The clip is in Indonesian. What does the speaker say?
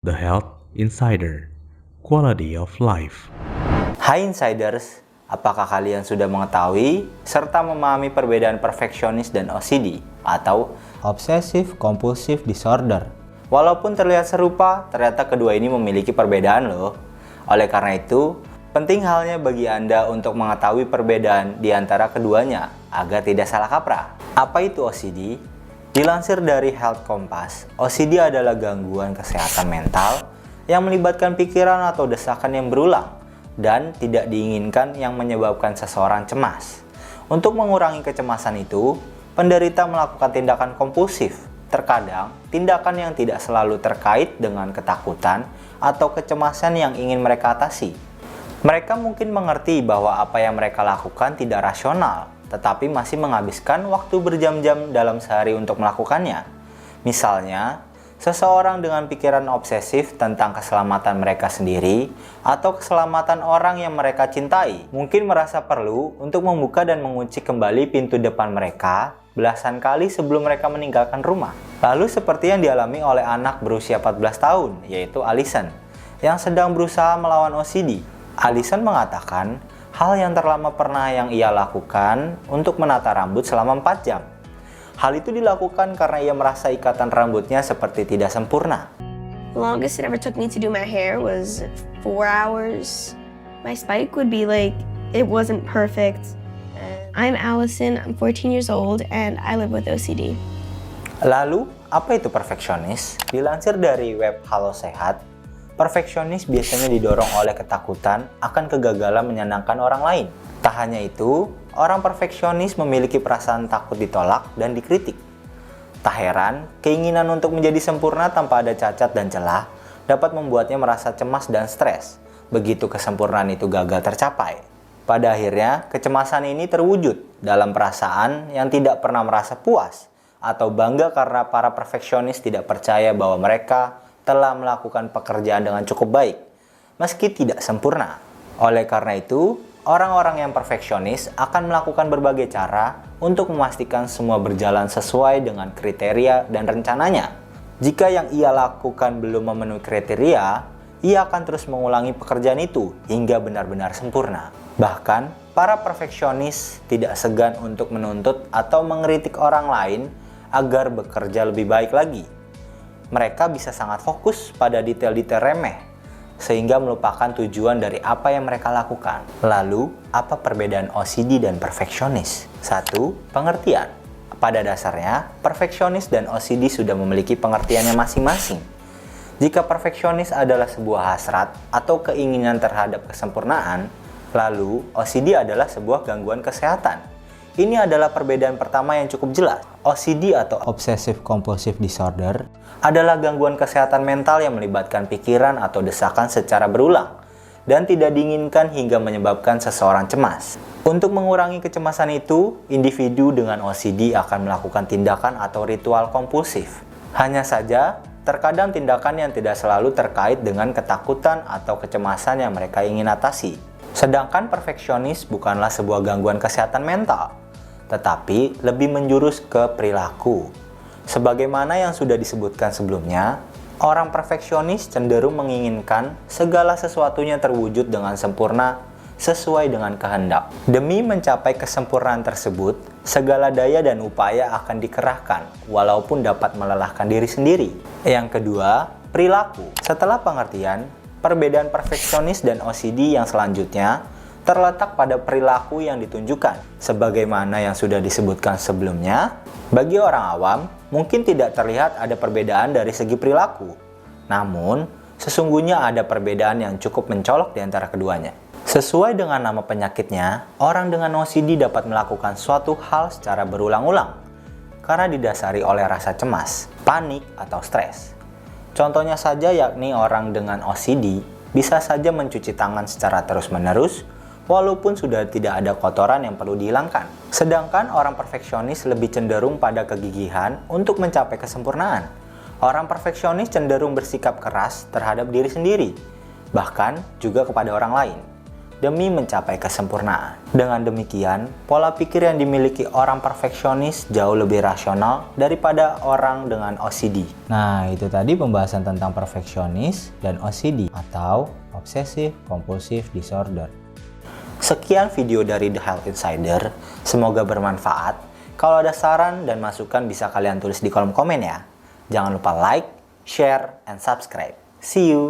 The Health Insider, Quality of Life. Hai Insiders, apakah kalian sudah mengetahui serta memahami perbedaan perfeksionis dan OCD atau Obsessive Compulsive Disorder? Walaupun terlihat serupa, ternyata kedua ini memiliki perbedaan loh. Oleh karena itu, penting halnya bagi Anda untuk mengetahui perbedaan di antara keduanya agar tidak salah kaprah. Apa itu OCD? Dilansir dari Health Compass, OCD adalah gangguan kesehatan mental yang melibatkan pikiran atau desakan yang berulang dan tidak diinginkan yang menyebabkan seseorang cemas. Untuk mengurangi kecemasan itu, penderita melakukan tindakan kompulsif. Terkadang, tindakan yang tidak selalu terkait dengan ketakutan atau kecemasan yang ingin mereka atasi. Mereka mungkin mengerti bahwa apa yang mereka lakukan tidak rasional, tetapi masih menghabiskan waktu berjam-jam dalam sehari untuk melakukannya. Misalnya, seseorang dengan pikiran obsesif tentang keselamatan mereka sendiri atau keselamatan orang yang mereka cintai mungkin merasa perlu untuk membuka dan mengunci kembali pintu depan mereka belasan kali sebelum mereka meninggalkan rumah. Lalu seperti yang dialami oleh anak berusia 14 tahun, yaitu Allison, yang sedang berusaha melawan OCD. Allison mengatakan, hal yang terlama pernah yang ia lakukan untuk menata rambut selama 4 jam. Hal itu dilakukan karena ia merasa ikatan rambutnya seperti tidak sempurna. The longest it ever took me to do my hair was 4 hours. My spike would be like, it wasn't perfect. I'm Allison, I'm 14 years old, and I live with OCD. Lalu, apa itu perfeksionis? Dilansir dari web Halo Sehat, perfeksionis biasanya didorong oleh ketakutan akan kegagalan menyenangkan orang lain. Tak hanya itu, orang perfeksionis memiliki perasaan takut ditolak dan dikritik. Tak heran, keinginan untuk menjadi sempurna tanpa ada cacat dan celah dapat membuatnya merasa cemas dan stres begitu kesempurnaan itu gagal tercapai. Pada akhirnya, kecemasan ini terwujud dalam perasaan yang tidak pernah merasa puas atau bangga karena para perfeksionis tidak percaya bahwa mereka telah melakukan pekerjaan dengan cukup baik, meski tidak sempurna. Oleh karena itu, orang-orang yang perfeksionis akan melakukan berbagai cara untuk memastikan semua berjalan sesuai dengan kriteria dan rencananya. Jika yang ia lakukan belum memenuhi kriteria, ia akan terus mengulangi pekerjaan itu hingga benar-benar sempurna. Bahkan, para perfeksionis tidak segan untuk menuntut atau mengkritik orang lain agar bekerja lebih baik lagi. Mereka bisa sangat fokus pada detail-detail remeh, sehingga melupakan tujuan dari apa yang mereka lakukan. Lalu, apa perbedaan OCD dan perfeksionis? 1. Pengertian. Pada dasarnya, perfeksionis dan OCD sudah memiliki pengertiannya masing-masing. Jika perfeksionis adalah sebuah hasrat atau keinginan terhadap kesempurnaan, lalu OCD adalah sebuah gangguan kesehatan. Ini adalah perbedaan pertama yang cukup jelas. OCD atau Obsessive Compulsive Disorder adalah gangguan kesehatan mental yang melibatkan pikiran atau desakan secara berulang dan tidak diinginkan hingga menyebabkan seseorang cemas. Untuk mengurangi kecemasan itu, individu dengan OCD akan melakukan tindakan atau ritual kompulsif. Hanya saja, terkadang tindakan yang tidak selalu terkait dengan ketakutan atau kecemasan yang mereka ingin atasi. Sedangkan perfeksionis bukanlah sebuah gangguan kesehatan mental, tetapi lebih menjurus ke perilaku. Sebagaimana yang sudah disebutkan sebelumnya, orang perfeksionis cenderung menginginkan segala sesuatunya terwujud dengan sempurna sesuai dengan kehendak. Demi mencapai kesempurnaan tersebut, segala daya dan upaya akan dikerahkan, walaupun dapat melelahkan diri sendiri. Yang kedua, perilaku. Setelah pengertian, perbedaan perfeksionis dan OCD yang selanjutnya terletak pada perilaku yang ditunjukkan. Sebagaimana yang sudah disebutkan sebelumnya, bagi orang awam, mungkin tidak terlihat ada perbedaan dari segi perilaku. Namun, sesungguhnya ada perbedaan yang cukup mencolok di antara keduanya. Sesuai dengan nama penyakitnya, orang dengan OCD dapat melakukan suatu hal secara berulang-ulang karena didasari oleh rasa cemas, panik, atau stres. Contohnya saja yakni orang dengan OCD bisa saja mencuci tangan secara terus-menerus walaupun sudah tidak ada kotoran yang perlu dihilangkan. Sedangkan orang perfeksionis lebih cenderung pada kegigihan untuk mencapai kesempurnaan. Orang perfeksionis cenderung bersikap keras terhadap diri sendiri, bahkan juga kepada orang lain. demi mencapai kesempurnaan. Dengan demikian, pola pikir yang dimiliki orang perfeksionis jauh lebih rasional daripada orang dengan OCD. Nah, itu tadi pembahasan tentang perfeksionis dan OCD atau Obsessive Compulsive Disorder. Sekian video dari The Health Insider, semoga bermanfaat. Kalau ada saran dan masukan bisa kalian tulis di kolom komen ya. Jangan lupa like, share, and subscribe. See you!